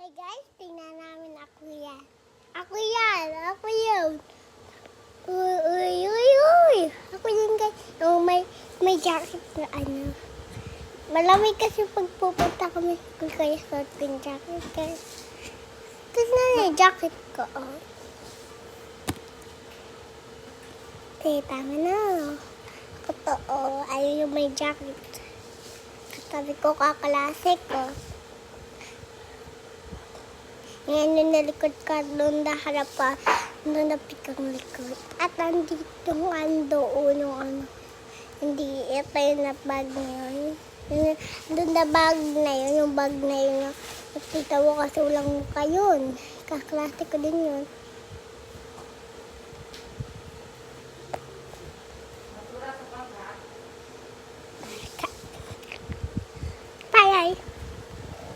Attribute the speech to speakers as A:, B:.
A: Hi guys, tingnan namin ako yan. Ako yan, ako yun. Uy, uy, uy, uy. Ako yun guys. Oh, may jacket na ano. Malamig kasi pag pupunta kami sa school kaya suot ko yung jacket guys. Tignan na yung jacket ko. Oh. Okay, tama na. Totoo, ayun yung may jacket. Katabi ko kakalase ko. Ngayon yung nalikod ka, doon na harap ka, doon na pikang likod. At nandito nga doon yung ano, hindi, ito yung na bag na yun. Doon na bag na yun, yung bag na yun. Nakita ko kasi walang mukha yun. Kaklase ko din yun.